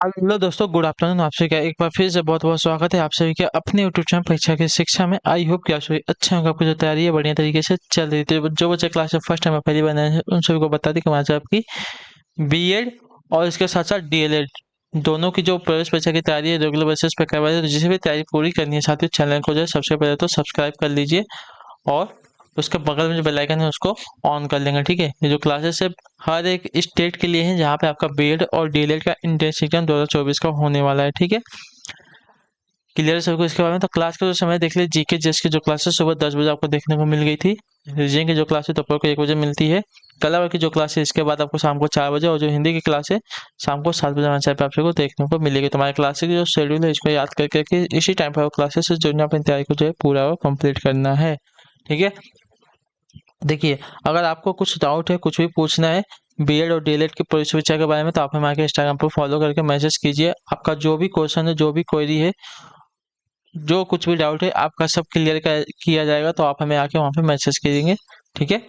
Hello दोस्तों, good afternoon. आपसे क्या एक बार फिर से बहुत बहुत स्वागत है आप सभी के अपने यूट्यूब चैनल परीक्षा की शिक्षा में। आई होप कि आप सभी अच्छे होंगे। आपकी जो तैयारी है बढ़िया तरीके से चल रही थी। जो बच्चे क्लास में फर्स्ट टाइम पहली बार नए हैं उन सभी को बता दें कि वहाँ से आपकी बीएड और इसके साथ साथ डीएलएड दोनों की जो प्रवेश परीक्षा की तैयारी है रेगुलर बेसिस पे करवाई है। तो जिसे भी तैयारी पूरी करनी है साथ ही चैनल को जो है सबसे पहले तो सब्सक्राइब कर लीजिए और उसके बगल में जो बेल आइकन है उसको ऑन कर लेंगे। ठीक है, ये जो क्लासेस है हर एक स्टेट के लिए है जहाँ पे आपका बीएड और डीएलएड का इंट्रेंस एग्जाम 2024 का होने वाला है। ठीक है, क्लियर सबको इसके बारे में। तो क्लास का जो समय देख लीजिए, जीके जेस की जो क्लासेस सुबह 10 बजे आपको देखने को मिल गई थी। रीजनिंग की जो क्लास है दोपहर को 1 बजे मिलती है। कला वर्ग की जो क्लास है इसके बाद आपको शाम को 4 बजे, और जो हिंदी की क्लास है शाम को 7 बजे हमारे चैनल पे आप सबको देखने को मिलेगी। तुम्हारे क्लास की जो शेड्यूल है इसको याद करके कि इसी टाइम पर क्लासेस जो है अपनी तैयारी को जो है पूरा और कंप्लीट करना है। ठीक है, देखिए, अगर आपको कुछ डाउट है, कुछ भी पूछना है बीएड और डीएलएड की प्रवेश परीक्षा के बारे में, तो आप हमारे इंस्टाग्राम पर फॉलो करके मैसेज कीजिए। आपका जो भी क्वेश्चन है, जो भी क्वेरी है, जो कुछ भी डाउट है आपका सब क्लियर किया जाएगा। तो आप हमें आके वहाँ पे मैसेज करेंगे। ठीक है,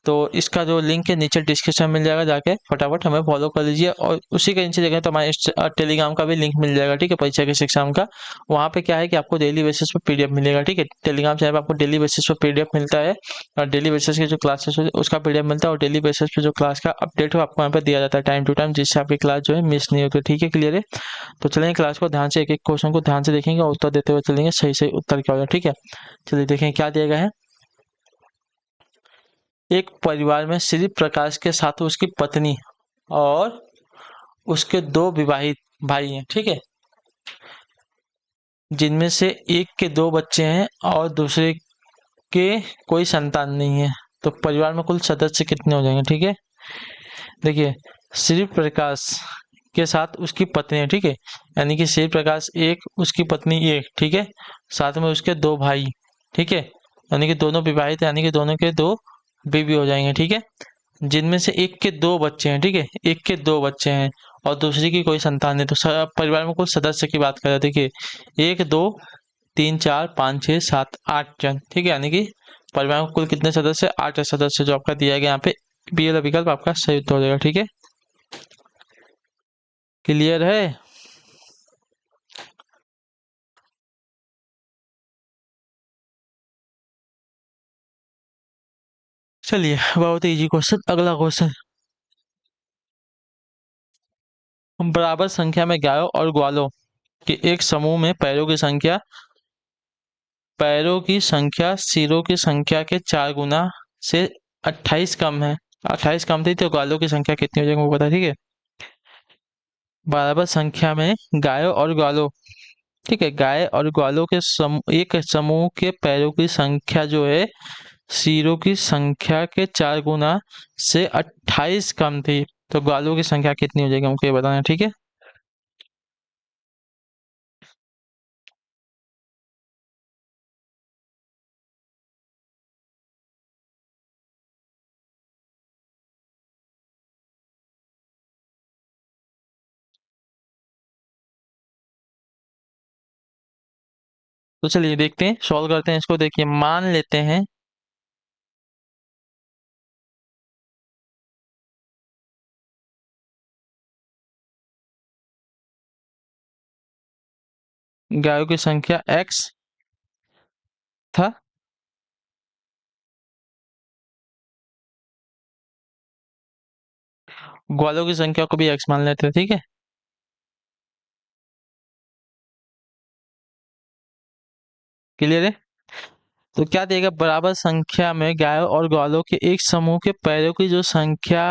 तो इसका जो लिंक है नीचे डिस्क्रिप्शन में मिल जाएगा, जाके फटाफट हमें फॉलो कर लीजिए। और उसी के नीचे देखें तो हमारे टेलीग्राम का भी लिंक मिल जाएगा। ठीक है, परीक्षा के एग्जाम का। वहाँ पे क्या है कि आपको डेली बेसिस पे पीडीएफ मिलेगा। ठीक है, टेलीग्राम चैनल पर आपको डेली बेसिस पे पीडीएफ मिलता है, और डेली बेसिस की जो क्लासेस है उसका पीडीएफ मिलता है, और डेली बेसिस पे जो क्लास का अपडेट हो आपको यहाँ पे दिया जाता है टाइम टू टाइम, जिससे आपकी क्लास जो है मिस नहीं होती। ठीक है, क्लियर है। तो चलेंगे क्लास को ध्यान से, एक एक क्वेश्चन को ध्यान से देखेंगे और उत्तर देते हुए चलेंगे, सही सही उत्तर क्या होगा। ठीक है, चलिए देखें क्या दिया गया है। एक परिवार में श्री प्रकाश के साथ उसकी पत्नी और उसके 2 विवाहित भाई हैं। ठीक है, जिनमें से एक के 2 बच्चे हैं और दूसरे के कोई संतान नहीं है। तो परिवार में कुल सदस्य कितने हो जाएंगे। ठीक है, देखिए, श्री प्रकाश के साथ उसकी पत्नी है। ठीक है, यानी कि श्री प्रकाश एक, उसकी पत्नी एक। ठीक है, साथ में उसके 2 भाई। ठीक है, यानी कि दोनों विवाहित है, यानी कि दोनों के 2 बीवी हो जाएंगे। ठीक है, जिनमें से एक के 2 बच्चे हैं। ठीक है, एक के 2 बच्चे हैं और दूसरी की कोई संतान नहीं। तो परिवार में कुल सदस्य की बात करें, देखिए 1 2 3 4 5 6 7 8 जन। ठीक है, यानी कि परिवार में कुल कितने सदस्य, 8 सदस्य जो आपका दिया गया यहाँ पे। बी वाला विकल्प आपका सही उत्तर हो जाएगा। ठीक है, क्लियर है। चलिए, बहुत इजी क्वेश्चन, अगला क्वेश्चन। बराबर संख्या में गायों और ग्वालों के एक समूह में पैरों की संख्या सिरों की संख्या के 4 गुना से 28 कम है। 28 कम थी तो ग्वालों की संख्या कितनी हो जाएगी वो पता। ठीक है, बराबर संख्या में गायों और ग्वालों, ठीक है, गाय और ग्वालों के एक समूह के पैरों की संख्या जो है सिरों की संख्या के 4 गुना से 28 कम थी। तो ग्वालों की संख्या कितनी हो जाएगी हमको ये बताना है। ठीक है, तो चलिए देखते हैं, सॉल्व करते हैं इसको। देखिए, मान लेते हैं गायों की संख्या x था, ग्वालों की संख्या को भी x मान लेते हैं। ठीक है, क्लियर है। तो क्या देगा, बराबर संख्या में गायों और ग्वालों के एक समूह के पैरों की जो संख्या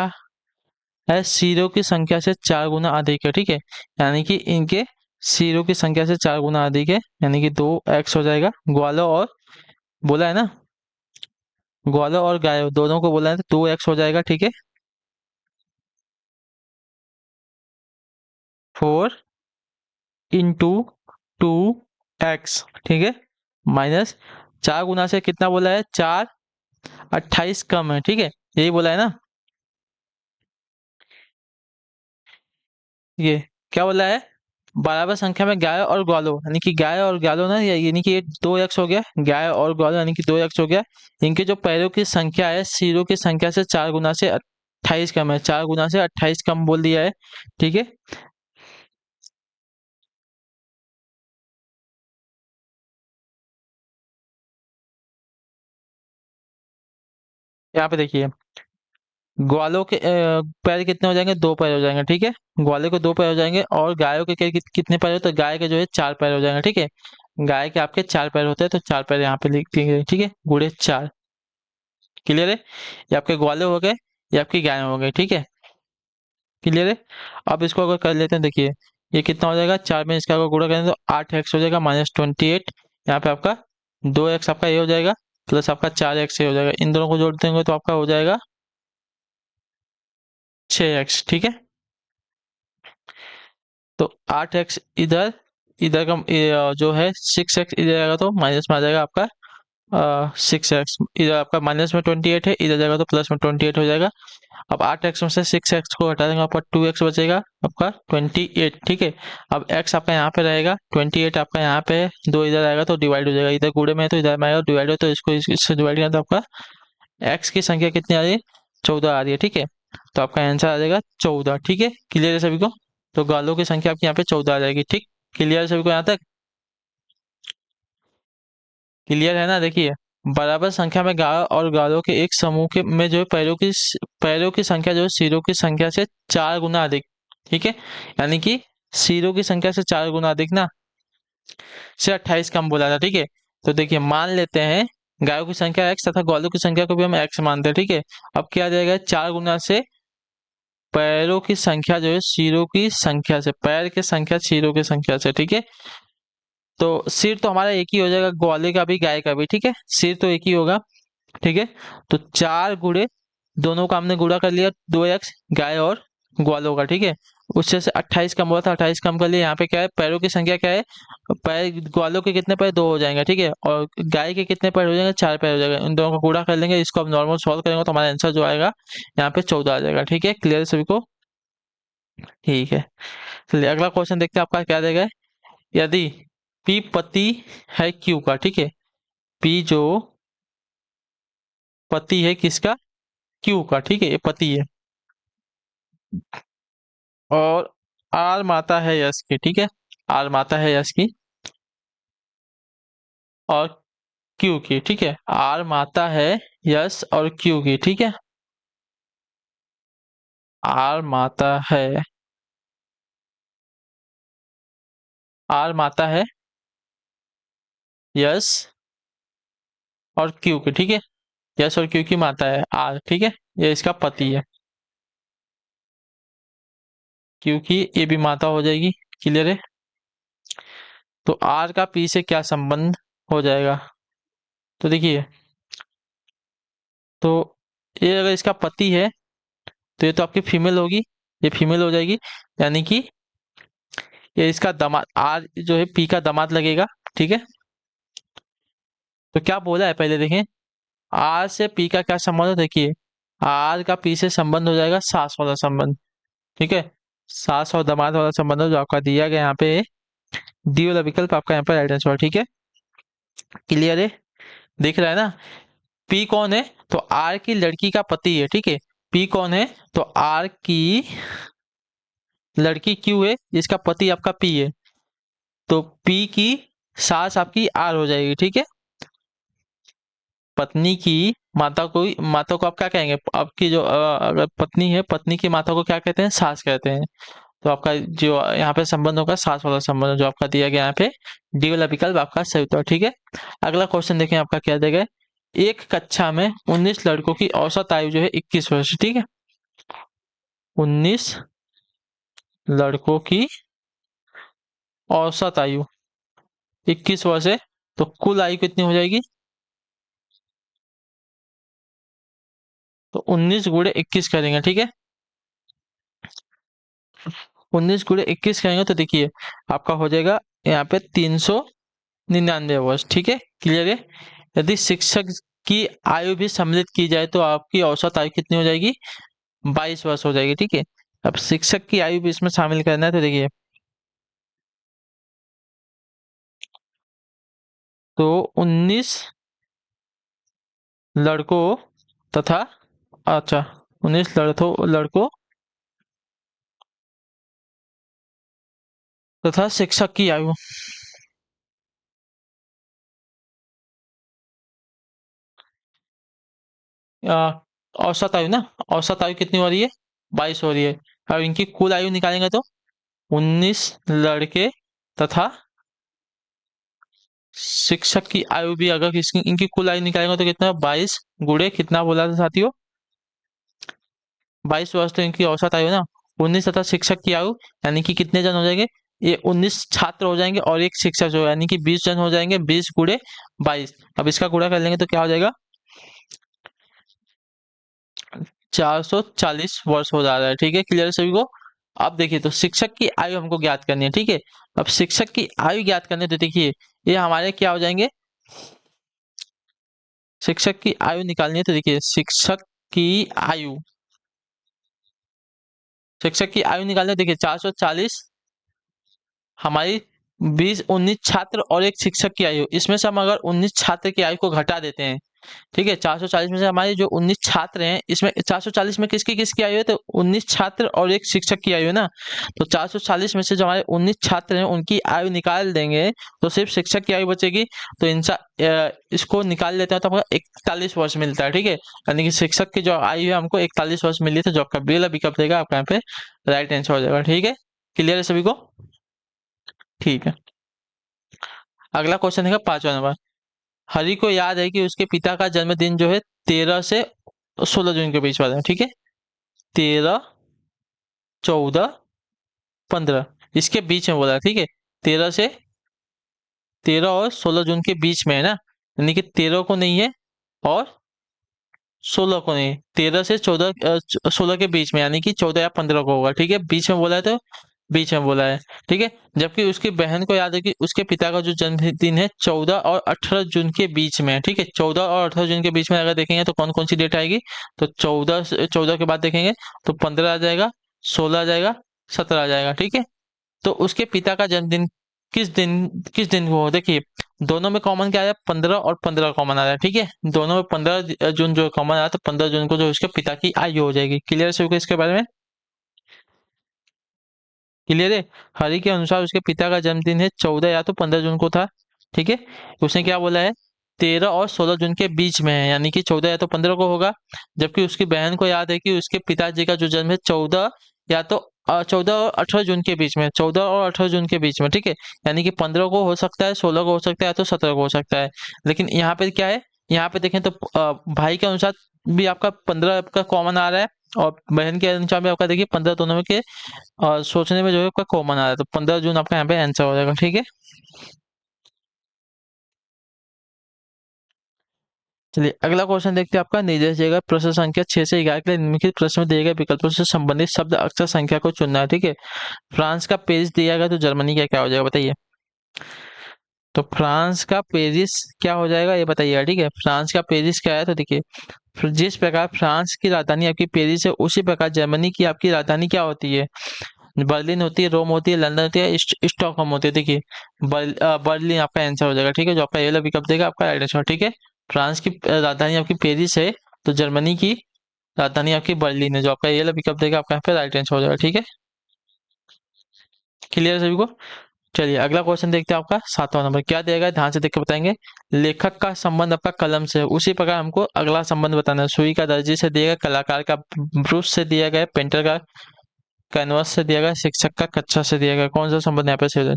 है सिरों की संख्या से 4 गुना अधिक है। ठीक है, यानी कि इनके सिरों की संख्या से 4 गुना अधिक है, यानी कि 2x हो जाएगा। ग्वालों और बोला है ना, ग्वालों और गायों दोनों को बोला है तो 2x हो जाएगा। ठीक है, 4 × 2x। ठीक है, माइनस 4 गुना से कितना बोला है, 4, 28 कम है। ठीक है, यही बोला है ना, ये क्या बोला है, बराबर संख्या में गाय और ग्वालो, यानी कि गाय और ग्वालो ना, यानी कि ये 2x हो गया, गाय और ग्वालो यानी कि 2x हो गया। इनके जो पैरों की संख्या है सिरों की संख्या से 4 गुना से 28 कम है, 4 गुना से 28 कम बोल दिया है। ठीक है, यहाँ पे देखिए, ग्वालों के पैर कितने हो जाएंगे, 2 पैर हो जाएंगे, ठीक है। ग्वाले को 2 पैर हो जाएंगे और गायों के कितने पैर होते हैं, गाय के जो है 4 पैर हो जाएंगे, ठीक है। गाय के आपके 4 पैर होते हैं तो 4 पैर यहाँ पे लिख देंगे, ठीक है, गुड़े 4। क्लियर है। ये आपके ग्वाले हो गए, ये आपकी गाय हो गई, ठीक है। क्लियर है। अब इसको अगर कर लेते हैं, देखिए ये कितना हो जाएगा, 4 में इसका अगर गुणा करें तो 8x हो जाएगा -28। यहाँ पे आपका 2x आपका ये हो जाएगा, प्लस आपका 4x ये हो जाएगा, इन दोनों को जोड़ देंगे तो आपका हो जाएगा 6x, ठीक है। तो 8x इधर, इधर का जो है 6x इधर जाएगा तो माइनस में आ जाएगा आपका 6x, इधर आपका माइनस में 28 है, इधर जाएगा तो प्लस में 28 हो जाएगा। अब 8x में से 6x को हटा देंगे, आपका 2x बचेगा, आपका 28, ठीक है। अब x आपका यहाँ पे रहेगा, 28 आपका यहाँ पे है, 2 इधर आएगा तो डिवाइड हो जाएगा, इधर गुणे में है तो इधर में आएगा डिवाइड हो, तो इसको इससे डिवाइड किया तो आपका x की संख्या कितनी आ रही है, 14 आ रही है, ठीक है। तो आपका आंसर आ जाएगा 14, ठीक है। क्लियर है सभी को। तो गालों की संख्या आपकी यहाँ पे 14 आ जाएगी, ठीक। क्लियर है सभी को यहाँ तक। क्लियर है ना। देखिए, बराबर संख्या में गाय और गायों के एक समूह के में जो है पैरों की संख्या जो है सिरों की संख्या से 4 गुना अधिक, ठीक है। यानी कि सिरों की संख्या से 4 गुना अधिक ना, से 28 कम बोला था, ठीक है। तो देखिए मान लेते हैं गायों की संख्या x तथा ग्वालों की संख्या को भी हम x मानते हैं, ठीक है। अब क्या आ जाएगा, 4 गुना से पैरों की संख्या जो है सिरों की संख्या से, पैर की संख्या सिरों की संख्या से, ठीक है। तो सिर तो हमारा एक ही हो जाएगा, ग्वाले का भी गाय का भी, ठीक है। सिर तो एक ही होगा, ठीक है। तो 4 गुणे, दोनों का हमने गुणा कर लिया, 2x गाय और ग्वालों का, ठीक है। उससे से 28 कम हुआ था, 28 कम कर लिया। यहाँ पे क्या है, पैरों की संख्या क्या है, पैर ग्वालों के कितने पैर, 2 हो जाएंगे, ठीक है। और गाय के कितने पैर हो जाएंगे, 4 पैर हो जाएगा। इन दोनों को गुणा कर लेंगे, इसको अब नॉर्मल सॉल्व करेंगे तो हमारा आंसर जो आएगा यहाँ पे 14 आ जाएगा, ठीक है। क्लियर सभी को। ठीक है, चलिए अगला क्वेश्चन देखते हैं आपका क्या देगा। यदि P पति है Q का, ठीक है। P जो पति है किसका, Q का, ठीक है, ये पति है। और R माता है यश की, ठीक है। R माता है यश की और Q की, ठीक है। R माता है यश और Q की, ठीक है। R माता है, R माता है यश और Q की, ठीक है। यश और Q की माता है R, ठीक है। ये इसका पति है, क्योंकि ये भी माता हो जाएगी। क्लियर है। तो R का P से क्या संबंध हो जाएगा, तो देखिए, तो ये अगर इसका पति है तो ये तो आपकी फीमेल होगी, ये फीमेल हो जाएगी। यानी कि ये इसका दामाद, आर जो है पी का दामाद लगेगा, ठीक है। तो क्या बोला है पहले देखें, आर से पी का क्या संबंध है, देखिए आर का पी से संबंध हो जाएगा सास वाला संबंध, ठीक है। सास और दामाद वाला संबंध जो आपका दिया गया यहाँ पे, डी वाला विकल्प आपका यहाँ पे राइट आंसर, ठीक है। क्लियर है, दिख रहा है ना। पी कौन है, तो आर की लड़की का पति है, ठीक है। पी कौन है, तो आर की लड़की क्यों है, जिसका पति आपका पी है। तो पी की सास आपकी आर हो जाएगी, ठीक है। पत्नी की माता को आप क्या कहेंगे, आपकी जो अगर पत्नी है, पत्नी की माता को क्या कहते हैं, सास कहते हैं। तो आपका जो यहाँ पे संबंध होगा सास वाला संबंध जो आपका दिया गया यहाँ पे, डी वाला विकल्प आपका सही उत्तर, ठीक है। अगला क्वेश्चन देखें आपका क्या देगा। एक कक्षा में 19 लड़कों की औसत आयु जो है 21 वर्ष, ठीक है। 19 लड़कों की औसत आयु 21 वर्ष है, तो कुल आयु कितनी हो जाएगी, तो 19 गुणे 21 करेंगे, ठीक है। 19 गुणे 21 करेंगे तो देखिए आपका हो जाएगा यहाँ पे 399 वर्ष, ठीक है। क्लियर है। यदि शिक्षक की आयु भी सम्मिलित की जाए तो आपकी औसत आयु कितनी हो जाएगी, 22 वर्ष हो जाएगी, ठीक है। अब शिक्षक की आयु भी इसमें शामिल करना है तो देखिए, तो 19 लड़कों तथा, अच्छा, 19 लड़कों तथा शिक्षक की आयु, औसत आयु ना, औसत आयु कितनी हो रही है? 22 हो रही है। अब इनकी कुल आयु निकालेंगे तो 19 लड़के तथा शिक्षक की आयु भी अगर इसकी इनकी कुल आयु निकालेंगे तो कितना? 22 गुणे कितना बोला था साथियों? 22 वर्ष तो इनकी औसत आयु ना। 19 तथा शिक्षक की आयु, यानी कि कितने जन हो जाएंगे? ये 19 छात्र हो जाएंगे और एक शिक्षक जो है, यानी कि 20 जन हो जाएंगे। 20 गुणे 22। अब इसका गुणा कर लेंगे तो क्या हो जाएगा? 440 वर्ष हो जा रहा है। ठीक है, क्लियर है सभी को? अब देखिए, तो शिक्षक की आयु हमको ज्ञात करनी है। ठीक है, अब शिक्षक की आयु ज्ञात करनी है तो देखिए, ये हमारे क्या हो जाएंगे? शिक्षक की आयु निकालनी है तो देखिए, की आयु शिक्षक की आयु निकालनी है। देखिए 440 हमारी 20 19 छात्र और एक शिक्षक की आयु, इसमें से हम अगर 19 छात्र की आयु को घटा देते हैं, ठीक है, 440 में से हमारे जो 19 छात्र हैं, इसमें 440 में किसकी किसकी आयु है? तो 19 छात्र और एक शिक्षक की आयु है ना। तो 440 में से जो हमारे 19 छात्र हैं उनकी आयु निकाल देंगे तो सिर्फ शिक्षक की आयु बचेगी। तो इसको निकाल लेते हैं तो हमको 41 वर्ष मिलता है। ठीक है, यानी कि शिक्षक की जो आयु है हमको 41 वर्ष मिली, तो जो आपका बिल विकल्प देगा आपका यहाँ पे राइट आंसर हो जाएगा। ठीक है, क्लियर है सभी को? ठीक है, अगला क्वेश्चन है 5वां नंबर। हरि को याद है कि उसके पिता का जन्मदिन जो है 13 से 16 जून के बीच वाला है। ठीक है, 13, 14, 15 इसके बीच में बोला है। ठीक है, 13 और 16 जून के बीच में है ना, यानी कि 13 को नहीं है और 16 को नहीं, 13 से 16 के बीच में, यानी कि 14 या 15 को होगा। ठीक है, बीच में बोला है तो बीच में बोला है। ठीक है, जबकि उसकी बहन को याद है कि उसके पिता का जो जन्मदिन है 14 और 18 जून के बीच में है। ठीक है, 14 और 18 जून के बीच में अगर देखेंगे तो कौन कौन सी डेट आएगी? तो 14 के बाद देखेंगे तो 15 आ जाएगा, 16 आ जाएगा, 17 आ जाएगा। ठीक है, तो उसके पिता का जन्मदिन किस दिन को? देखिए, दोनों में कॉमन क्या आया? 15 और 15 कॉमन आ रहा है। ठीक है, दोनों में 15 जून जो कॉमन आया तो 15 जून को जो उसके पिता की आयु हो जाएगी। क्लियर है सबको इसके बारे में? क्लियर है? हरि के अनुसार उसके पिता का जन्मदिन है 14 या तो 15 जून को था। ठीक है, उसने क्या बोला है? 13 और 16 जून के बीच में है, यानी कि 14 या तो 15 को होगा। जबकि उसकी बहन को याद है कि उसके पिताजी का जो जन्म है 14 या तो 14 और 18 जून के बीच में, 14 और 18 जून के बीच में। ठीक है, यानी कि 15 को हो सकता है, 16 को हो सकता है, या तो 17 को हो सकता है। लेकिन यहाँ पे क्या है? यहाँ पे देखें तो भाई के अनुसार भी आपका 15 आपका कॉमन आ रहा है, और बहन के अनुसार भी आपका देखिए 15 दोनों में के और सोचने में जो है आपका कॉमन आ रहा है, तो 15 जून आपका यहाँ पे आंसर हो जाएगा। ठीक है, चलिए अगला क्वेश्चन देखते हैं आपका। निर्देश दिए गए प्रश्न संख्या 6 से 11 के लिए निम्नलिखित प्रश्न में दिए गए विकल्पों से संबंधित शब्द अक्षर संख्या को चुनना है। ठीक है, फ्रांस का पेरिस दिया गया तो जर्मनी का क्या हो जाएगा बताइए? तो फ्रांस का पेरिस क्या हो जाएगा ये बताइएगा। ठीक है, फ्रांस का पेरिस क्या है? तो देखिए, जिस प्रकार फ्रांस की राजधानी आपकी पेरिस है, उसी प्रकार जर्मनी की आपकी राजधानी क्या होती है? बर्लिन होती है, रोम होती है, लंदन होती है, स्टॉकहोम होती है। देखिए, बर्लिन आपका आंसर हो जाएगा। ठीक है, जो आपका ये वाला विकल्प देगा आपका राइट आंसर। ठीक है, फ्रांस की राजधानी आपकी पेरिस है, तो जर्मनी की राजधानी आपकी बर्लिन है, जो आपका ये वाला विकल्प देगा आपका यहाँ पे राइट आंसर हो जाएगा। ठीक है, क्लियर है सभी को? चलिए अगला क्वेश्चन देखते हैं आपका 7वां नंबर। क्या दिया गया है? ध्यान से देख के बताएंगे। लेखक का संबंध आपका कलम से है, उसी प्रकार हमको अगला संबंध बताना है। सुई का दर्जी से दिया गया, कलाकार का ब्रश से दिया गया, पेंटर का कैनवास से दिया गया, शिक्षक का कक्षा से दिया गया। कौन सा संबंध यहाँ पे सही है?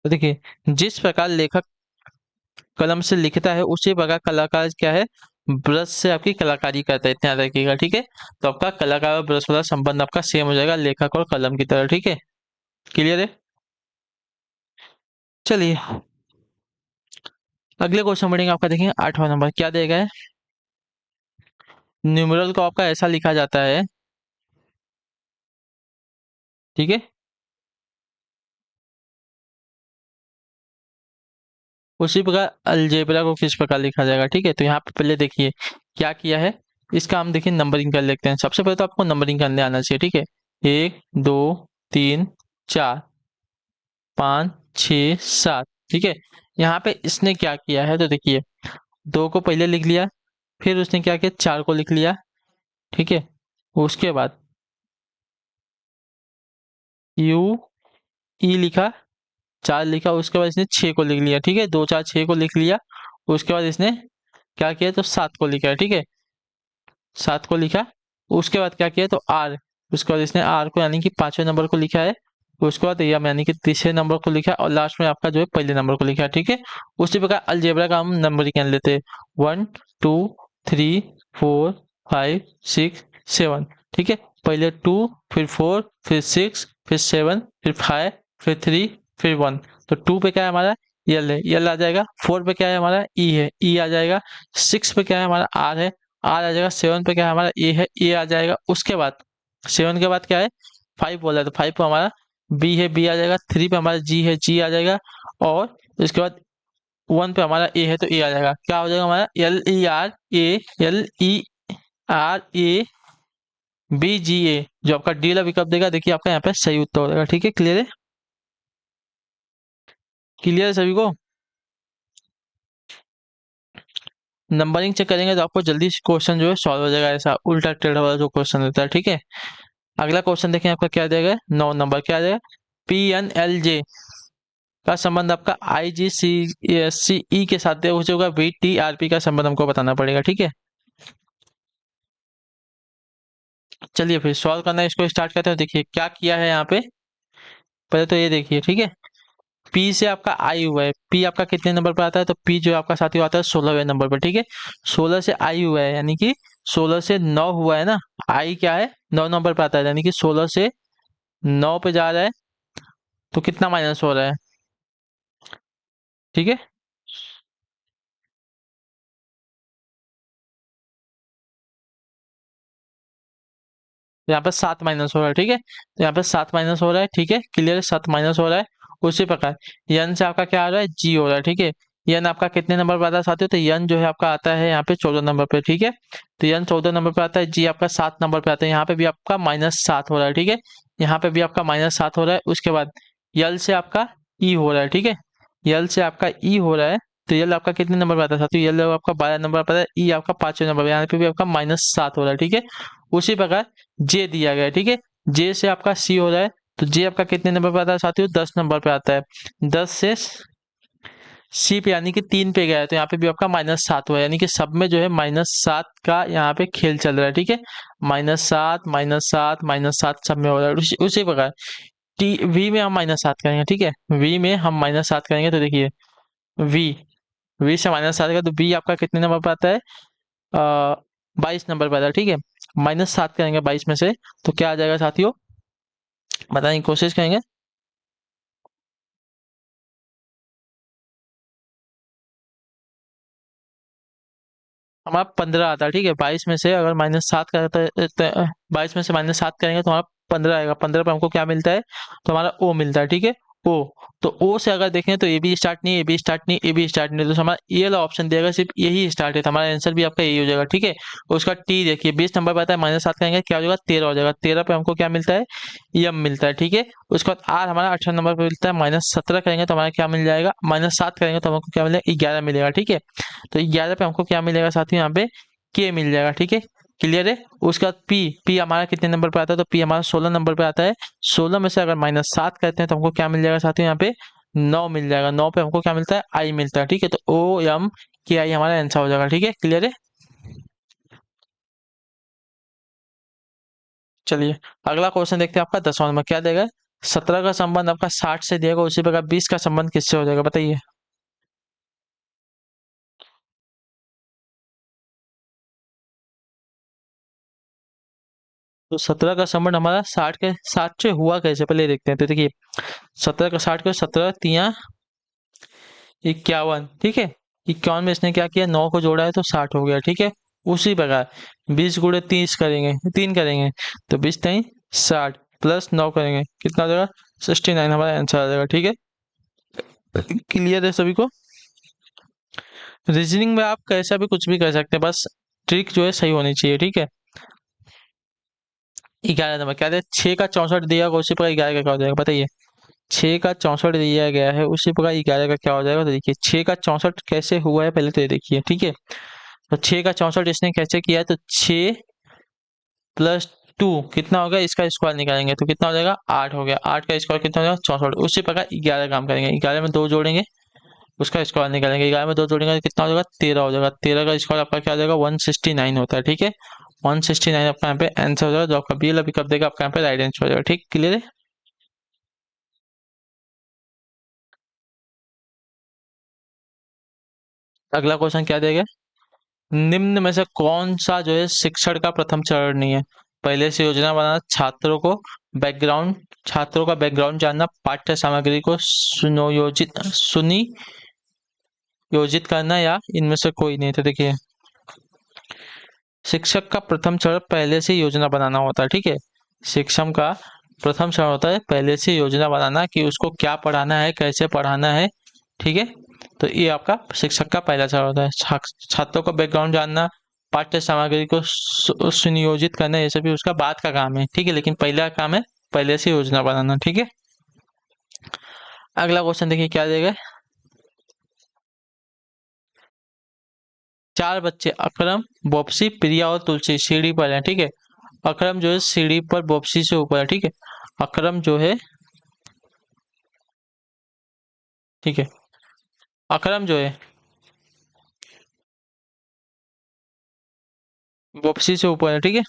तो देखिए, जिस प्रकार लेखक कलम से लिखता है, उसी प्रकार कलाकार क्या है? ब्रश से आपकी कलाकारी करता है। इतना याद रखिएगा। ठीक है, तो आपका कलाकार और ब्रश वाला संबंध आपका सेम हो जाएगा, लेखक और कलम की तरह। ठीक है, क्लियर है? चलिए अगले क्वेश्चन बढ़ेंगे आपका। देखिए 8वां नंबर क्या देगा है? न्यूमेरल को आपका ऐसा लिखा जाता है। ठीक है, उसी प्रकार अलजेब्रा को किस प्रकार लिखा जाएगा? ठीक है, तो यहाँ पे पहले देखिए क्या किया है। इसका हम देखिए नंबरिंग कर लेते हैं। सबसे पहले तो आपको नंबरिंग करने आना चाहिए। ठीक है, 1 2 3 4 5 6 7। ठीक है, यहाँ पे इसने क्या किया है? तो देखिए, 2 को पहले लिख लिया, फिर उसने क्या किया? 4 को लिख लिया। ठीक है, उसके बाद यू ई लिखा, 4 लिखा, उसके बाद इसने 6 को लिख लिया, ठीक है, 2 4 6 को लिख लिया। उसके बाद इसने क्या किया, तो 7 को लिखा है, ठीक है, 7 को लिखा। उसके बाद क्या किया, तो आर, उसके बाद इसने आर को यानी कि 5वें नंबर को लिखा है। उसके बाद यम यानी कि तीसरे नंबर को लिखा है, और लास्ट में आपका जो है पहले नंबर को लिखा है, ठीक है। उसी प्रकार अलजेब्रा का हम नंबरिंग कर लेते हैं, 1 2 3 4 5 6 7, ठीक है। पहले 2, फिर 4, फिर 6, फिर 7, फिर 5, फिर 3, फिर 1। तो 2 पे क्या है हमारा, यल है, यल आ जाएगा। 4 पे क्या है हमारा, ई है, ई आ जाएगा। 6 पे क्या है हमारा, आर है, आर आ जाएगा। 7 पे क्या है हमारा, ए है, ए आ जाएगा। उसके बाद 7 के बाद क्या है, 5 बोला है, तो 5 पे हमारा बी है, बी आ जाएगा। 3 पे हमारा जी है, जी आ जाएगा। और इसके बाद 1 पे हमारा ए है, तो ए आ जाएगा। क्या हो जाएगा हमारा, L E R A, L E R A B G A, जो आपका डी वाला विकल्प देगा, देखिए आपका यहाँ पे सही उत्तर हो जाएगा, ठीक है। क्लियर है, क्लियर है सभी को। नंबरिंग चेक करेंगे तो आपको जल्दी क्वेश्चन जो है सॉल्व हो जाएगा, ऐसा उल्टा टेढ़ा वाला जो क्वेश्चन रहता है, ठीक है। अगला क्वेश्चन देखें, आपका क्या देगा, 9 नंबर क्या देगा, पी एन एल जे का संबंध आपका आई जी सी सी ई के साथ है, उसे होगा वी टी आर पी का संबंध हमको बताना पड़ेगा, ठीक है। चलिए फिर सॉल्व करना है, इसको स्टार्ट करते हैं। देखिए क्या किया है यहाँ पे, पहले तो ये देखिए, ठीक है। पी से आपका आई हुआ है, पी आपका कितने नंबर पर आता है, तो पी जो आपका साथी आता है 16वें नंबर पर, ठीक है। 16 से आई हुआ है, यानी कि 16 से 9 हुआ है ना। आई क्या है, 9 नंबर पर आता है, यानी कि 16 से 9 पे जा रहा है, तो कितना माइनस हो रहा है, ठीक है। यहाँ पे 7 माइनस हो रहा है, ठीक है। तो यहाँ पे 7 माइनस हो रहा है, ठीक है, क्लियर है, 7 माइनस हो रहा है। उसी प्रकार यन से आपका क्या आ रहा है, जी हो रहा है, ठीक है। यन आपका कितने नंबर पर आता है साथियों, तो यन जो है आपका आता है यहाँ पे 14 नंबर पे, ठीक है। तो यन 14 नंबर पे आता है, जी आपका 7 नंबर पे आता है। यहाँ पे भी आपका -7 हो रहा है, ठीक है। यहाँ पे भी आपका -7 हो रहा है। उसके बाद यल से आपका ई हो रहा है, ठीक है। यल से आपका ई हो रहा है, तो यल आपका कितने नंबर पे आता है साथियों, यल आपका 12 नंबर पर आता है। ई आपका 5वें नंबर पे, यहाँ पे भी आपका -7 हो रहा है, ठीक है। उसी प्रकार जे दिया गया है, ठीक है। जे से आपका सी हो रहा है, तो जे आपका कितने नंबर पे आता है साथियों, 10 नंबर पे आता है। 10 से सी पे यानी कि 3 पे गया है, तो यहाँ पे भी आपका -7 हुआ है, यानी कि सब में जो है -7 का यहाँ पे खेल चल रहा है, ठीक है। -7 -7 -7 सब में हो रहा है। उसी प्रकार टी वी में हम -7 करेंगे, ठीक है। वी में हम -7 करेंगे, तो देखिए वी, वी से -7 का, तो वी आपका कितने नंबर पे आता है, 22 नंबर पे आता है, ठीक है। -7 करेंगे 22 में से, तो क्या आ जाएगा साथियों, बताने की कोशिश करेंगे। हमारा 15 आता है, ठीक है। 22 में से अगर -7 करता है, 22 में से -7 करेंगे तो हमारा 15 आएगा। 15 पे हमको क्या मिलता है, तो हमारा ओ मिलता है, ठीक है। ओ, तो ओ से अगर देखें तो ए बी स्टार्ट नहीं, ए बी स्टार्ट नहीं, ए बी स्टार्ट नहीं, तो हमारा ये वाला ऑप्शन देगा, सिर्फ यही स्टार्ट है, तो हमारा आंसर भी आपका यही हो जाएगा, ठीक है। उसका टी देखिए 20 नंबर पे आता है, -7 करेंगे क्या हो जाएगा, 13 हो जाएगा। 13 पे हमको क्या मिलता है, यम मिलता है, ठीक है। उसके बाद आर हमारा 18 नंबर पे मिलता है, -17 करेंगे तो हमारा क्या मिल जाएगा, -7 करेंगे तो हमको क्या मिलेगा, 11 मिलेगा, ठीक है। तो 11 पे हमको क्या मिलेगा साथियों, यहाँ पे के मिल जाएगा, ठीक है। क्लियर है। उसके बाद पी, पी हमारा कितने नंबर पे आता है, तो पी हमारा 16 नंबर पे आता है। 16 में से अगर -7 करते हैं तो हमको क्या मिल जाएगा साथियों, यहाँ पे 9 मिल जाएगा। 9 पे हमको क्या मिलता है, आई मिलता है, ठीक है। तो ओ एम के आई हमारा आंसर हो जाएगा, ठीक है। क्लियर है। चलिए अगला क्वेश्चन देखते हैं, आपका 10वां नंबर क्या देगा, 17 का संबंध आपका 60 से देगा, उसी प्रकार 20 का संबंध किससे हो जाएगा, बताइए। तो 17 का संबंध हमारा 60 के 60 से हुआ कैसे, पहले देखते हैं। तो देखिए 17 का 60 को 17 तिया 51, ठीक है। 51 में इसने क्या किया, 9 को जोड़ा है तो 60 हो गया, ठीक है। उसी प्रकार 20 गुणे 30 करेंगे, 3 करेंगे, तो 20 तीन 60 प्लस 9 करेंगे, कितना हो जाएगा, 69 हमारा आंसर आ जाएगा, ठीक है। क्लियर है सभी को। रीजनिंग में आप कैसा भी कुछ भी कर सकते हैं, बस ट्रिक जो है सही होनी चाहिए, ठीक है। 11 नंबर क्या है, 6 का 64 दिया होगा, उसी प्रकार 11 का क्या हो जाएगा, बताइए। 6 का 64 दिया गया है, उसी प्रकार 11 का क्या हो जाएगा, तो देखिए 6 का 64 कैसे हुआ है पहले तो ये देखिए, ठीक है। तो 6 का 64 इसने कैसे किया है, तो 6 प्लस टू कितना हो गया, इसका स्क्वायर निकालेंगे तो कितना हो जाएगा 8 हो गया, 8 का स्क्वायर कितना हो जाएगा 64। उसी प्रकार 11 काम करेंगे, 11 में 2 जोड़ेंगे उसका स्क्वायर निकालेंगे, 11 में 2 जोड़ेंगे तो कितना हो जाएगा 13 हो जाएगा, 13 का स्क्वायर आपका क्या हो जाएगा 169 होता है। ठीक है, 169 आपका यहाँ पे आंसर हो जाएगा, जो आपका बी अभी कब देगा आपका यहाँ पे राइट आंसर हो जाएगा। ठीक, क्लियर है। अगला क्वेश्चन क्या देगा, निम्न में से कौन सा जो है शिक्षण का प्रथम चरण नहीं है। पहले से योजना बनाना, छात्रों का बैकग्राउंड जानना, पाठ्य सामग्री को सुनियोजित करना, या इनमें से कोई नहीं। तो देखिए, शिक्षक का प्रथम चरण पहले से योजना बनाना होता है। ठीक है, शिक्षक का प्रथम चरण होता है पहले से योजना बनाना कि उसको क्या पढ़ाना है, कैसे पढ़ाना है। ठीक है, तो ये आपका शिक्षक का पहला चरण होता है। छात्रों का बैकग्राउंड जानना, पाठ्य सामग्री को सुनियोजित करना, ये सभी उसका बाद का काम है। ठीक है, लेकिन पहला काम है पहले से योजना बनाना। ठीक है, अगला क्वेश्चन देखिए क्या देगा, 4 बच्चे अकरम, बोप्सी, प्रिया और तुलसी सीढ़ी पर है। ठीक है, अकरम जो है सीढ़ी पर बोप्सी से ऊपर है। ठीक है, अकरम जो है, ठीक है, अकरम जो है बोप्सी से ऊपर है। ठीक है,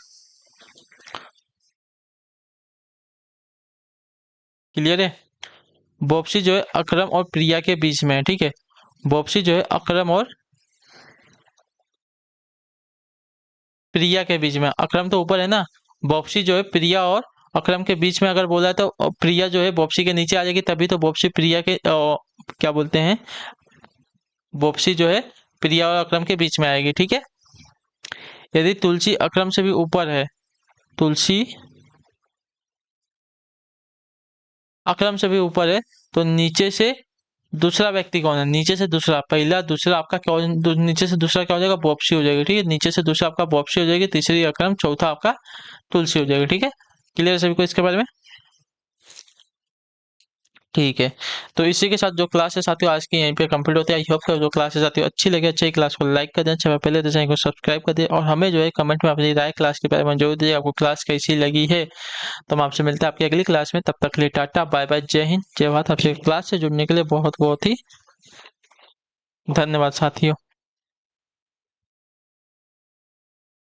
क्लियर है। बोप्सी जो है अकरम और प्रिया के बीच में है। ठीक है, बोप्सी जो है अकरम और प्रिया के बीच में, अकरम तो ऊपर है ना, बोप्सी जो है प्रिया और अकरम के बीच में अगर बोला है तो प्रिया जो है बोप्सी के नीचे आ जाएगी, तभी तो बोप्सी प्रिया के क्या बोलते हैं, बोप्सी जो है प्रिया और अकरम के बीच में आएगी। ठीक है, यदि तुलसी अकरम से भी ऊपर है, तुलसी अकरम से भी ऊपर है, तो नीचे से दूसरा व्यक्ति कौन है, नीचे से दूसरा, पहला दूसरा आपका क्या नीचे से दूसरा क्या हो जाएगा बॉप्सी हो जाएगी। ठीक है, नीचे से दूसरा आपका बॉप्सी हो जाएगी, तीसरी अकरम, चौथा आपका तुलसी हो जाएगी। ठीक है, क्लियर है सभी को इसके बारे में। ठीक है, तो इसी के साथ जो क्लास है साथियों आज की यहीं पे कंप्लीट होती है। आई होप कि जो क्लास है साथियों अच्छी लगे, अच्छी क्लास को लाइक कर दें, अच्छा पहले तो चैनल को सब्सक्राइब कर दें, और हमें जो है कमेंट में अपनी राय क्लास के बारे में जरूर दीजिए, आपको क्लास कैसी लगी है। तो हम आपसे मिलते हैं आपकी अगली क्लास में, तब तक के लिए टाटा बाय बाय, जय हिंद जय भारत। आपसे क्लास से जुड़ने के लिए बहुत बहुत ही धन्यवाद साथियों।